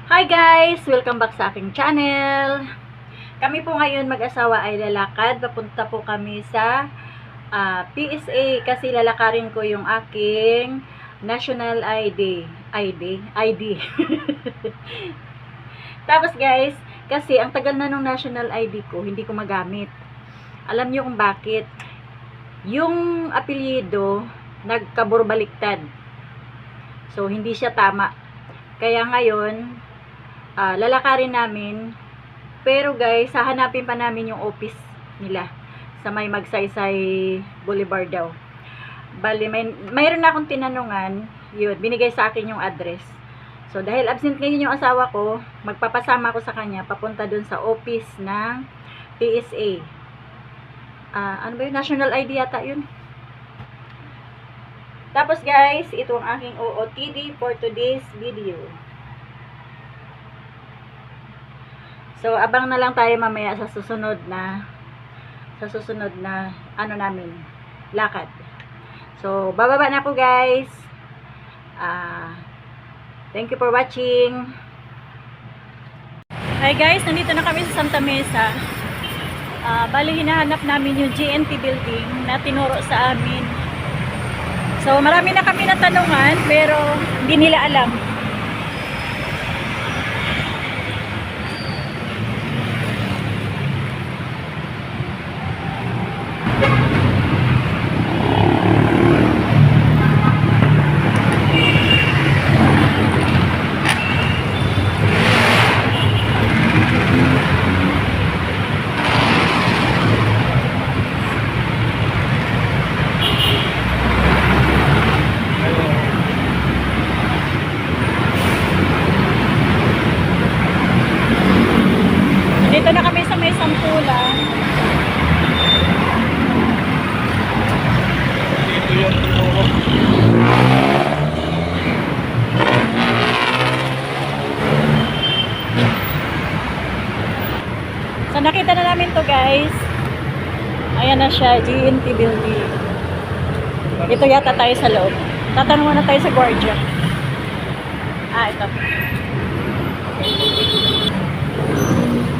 Hi guys! Welcome back sa aking channel. Kami po ngayon mag-asawa ay lalakad. Papunta po kami sa PSA kasi lalakarin ko yung aking national ID. Tapos guys, kasi ang tagal na nung national ID ko, hindi ko magamit. Alam niyo kung bakit? Yung apelyido nagkaburbaliktad. So hindi siya tama. Kaya ngayon lalakarin namin, pero guys, hahanapin pa namin yung office nila sa may Magsaysay Boulevard daw. Bali, mayroon na akong tinanungan, yun, binigay sa akin yung address. So, dahil absent ngayon yung asawa ko, magpapasama ko sa kanya, papunta dun sa office ng PSA. Ano ba yun? National ID yata yun. Tapos guys, ito ang aking OOTD for today's video. So, abang na lang tayo mamaya sa susunod na ano namin, lakad. So, bababa na po guys. Thank you for watching. Hi guys, nandito na kami sa Santa Mesa. Bali, hinahanap namin yung GNT building na tinuro sa amin. So, marami na kami natanungan, pero hindi nila alam. Dito na kami sa may Sampulan. Dito yung tinuro. So nakita na namin to guys. Ayan na siya, GNT building. Ito yata tayo sa loob. Tatanong muna tayo sa guardia. Ito.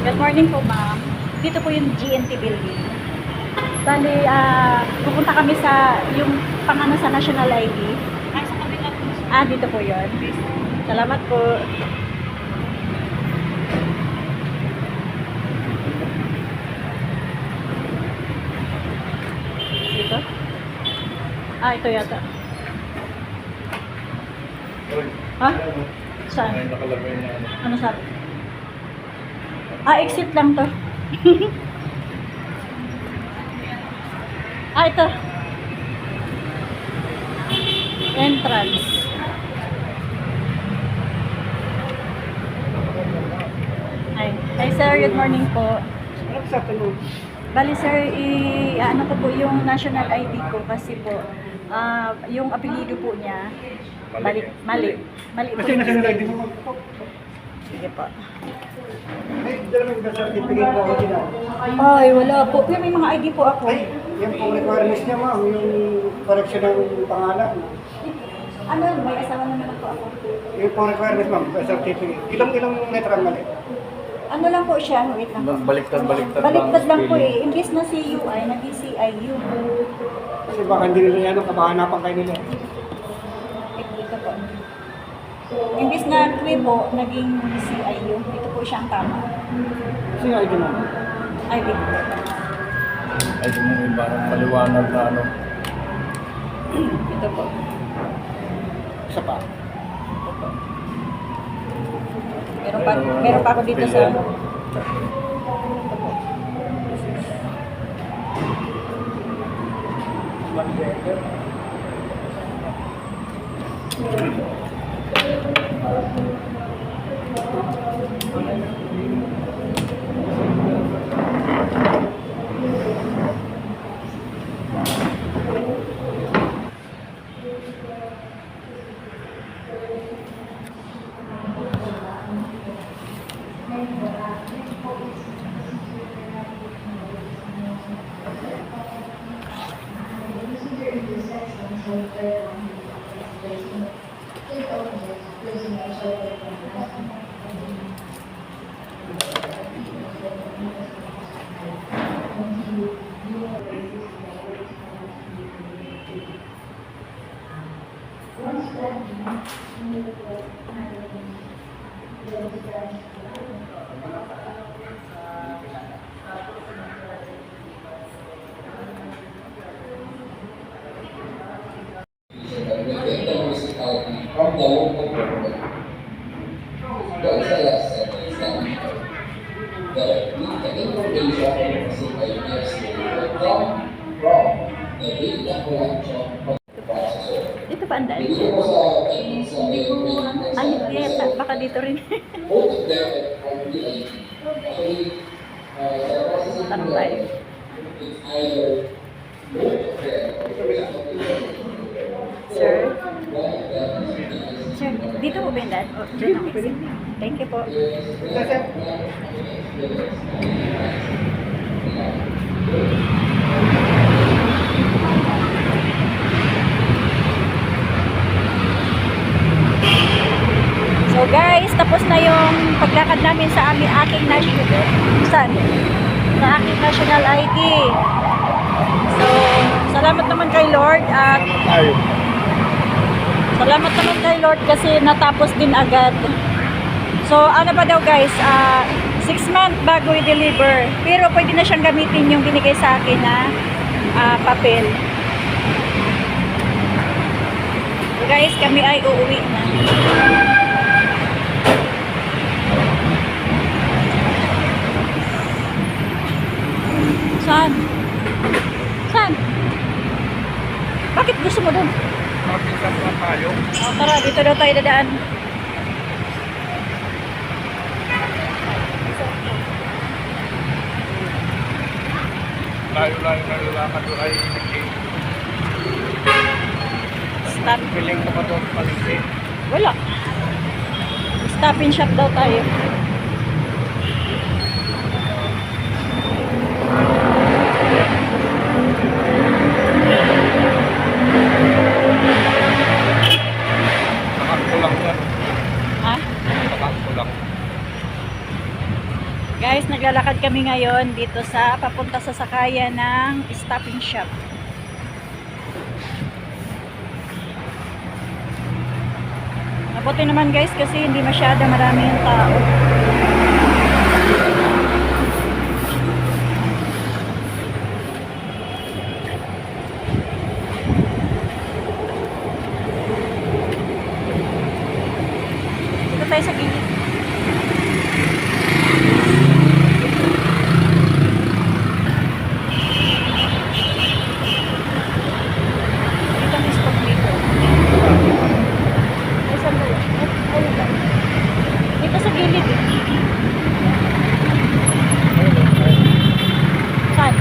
Good morning po, ma'am. Dito po yung GNT building. Bali, pupunta kami sa yung pangano sa national ID. Sa kabila po. Dito po yun. Salamat po. Dito? Ito yata. Ha? Saan? Ay, nakalagay na ano. Ano sabi? Exit lang to. Ito. Entrance. Hi sir, good morning po. Bali sir, ano ko po yung national ID ko kasi po, yung apelyido po niya, mali po. Kasi national ID mo po. Sige po. Ay, dalawang certificate po ako dito. Ay, wala po. Pero may mga ID po ako. Ay, yung pong requirements niya ma'am, yung correction ng pangalan. Ano, may asawa naman po ako. Yung pong requirements ma'am, certificate. Ilang letra ang mali? Ano lang po siya, wait lang po. Baliktad Baliktad lang po eh. Imbis na CUI, naging CIU. Kasi baka hindi nila yan, kabahanapan kayo nila. Ito po. Imbis na Twibo, naging CIU. Ito po siya ang tama. Kasi nga ito ma'am. ID po. Ay, mo iba maliwanag na ano. Ito po. Isa pa. Meron pa ako dito sa... Ito po. from the local government. The SLS is that the information facilitated come from the data collection processor. Dito pa ang daan. Dito po sa Ay, yeah, baka dito rin. both of them are DIP. Actually, the processing Tanong tayo. it's either both of them Sir? one of them is Sir, dito po ba yung daan? Oh, okay. Thank you po. So guys, tapos na yung paglakad namin sa aking national national ID. So, salamat naman kay Lord at Tayo. salamat naman kay Lord kasi natapos din agad. So, ano pa daw guys, 6 months bago i-deliver. Pero pwede na siyang gamitin yung binigay sa akin na papel. So guys, kami ay uuwi na. Saan? Saan? Bakit gusto mo doon? Mapisan na tayo. Oh, tara, dito daw tayo dadaan. Layo-layo na lalakad doon ay Stop. piling ko pa doon palengke. Wala. Stop and shop daw tayo. Takak ko lang yan. Ha? Takak ko lang. Guys, naglalakad kami ngayon dito sa papunta sa sakayan ng Stop and Shop. Mabuti naman guys kasi hindi masyado marami yung tao. Dito tayo sa gilid. Dito ang stop dito. Ay, saan ba yun? Ayun ba? Dito sa gilid eh. Saan?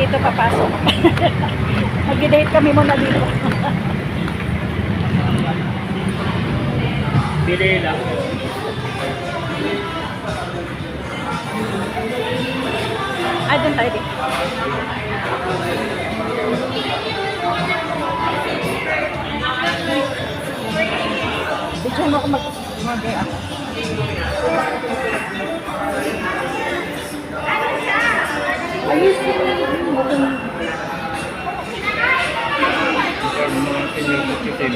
dito papasok. Mag-date kami muna dito. Pili lang. Ah, doon tayo dito. Bigyan mo ako mag-gay ako. Ayusin mo kung Yung mga senior citizen.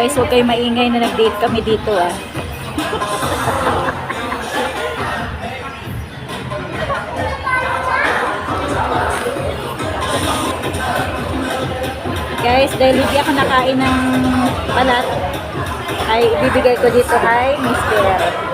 guys, huwag kayo maingay na nag-date kami dito ah. Guys, dahil hindi ako nakain ng palat, ay ibibigay ko dito kay Mr.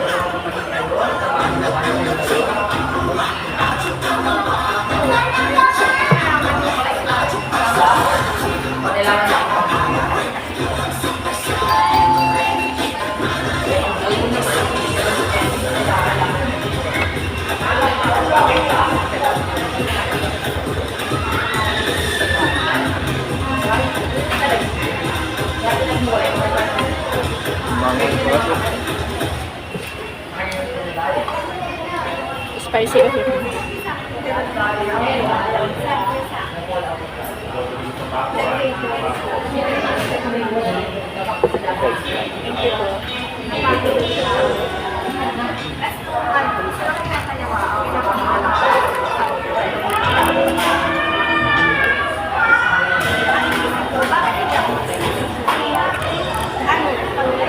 Spicy okay.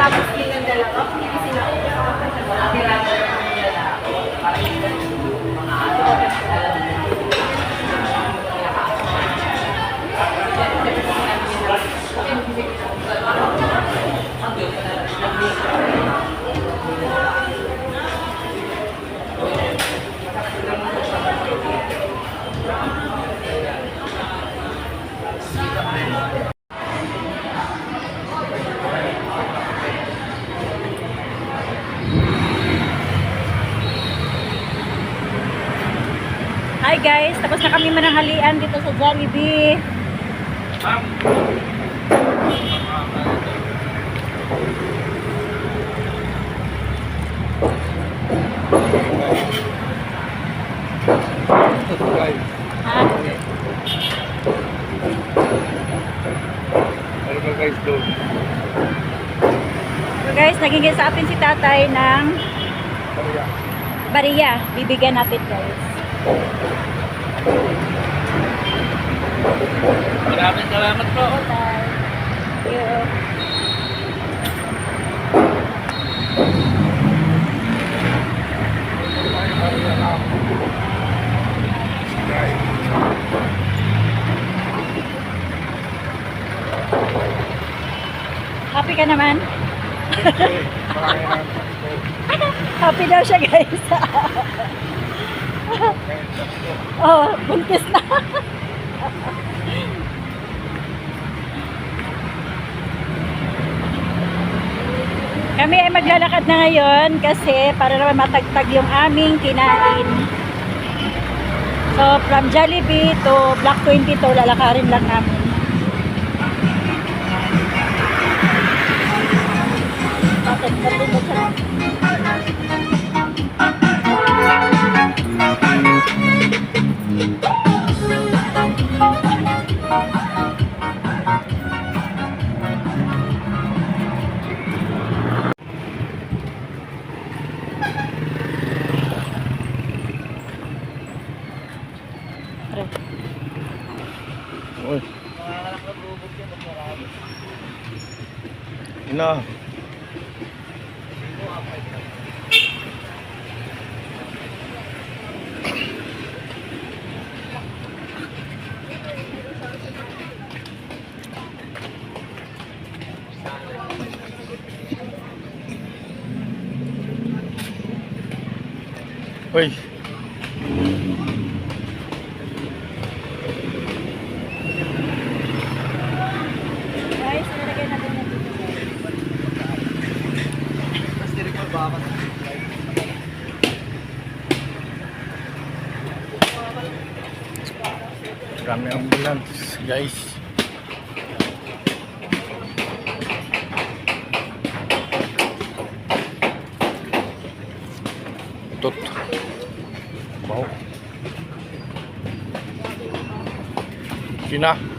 Tapos nilang dalawa, hindi sila Hi guys, tapos na kami mananghalian dito sa Jollibee. Ha? Ano ba guys doon? So guys, nagiging sa atin si tatay ng bariya. Bibigyan natin guys. Maraming salamat po. Thank you. Happy ka naman? Happy daw siya guys. Oh, buntis na. Kami ay maglalakad na ngayon kasi para naman matagtag yung aming kinain. So, from Jollibee to Block 22, lalakarin lang namin. Bakit? Bakit ba siya? Uy. Ina. Uy. Guys, nilagay natin na dito. Kami ambulance, guys. Tut. Bau. Sina.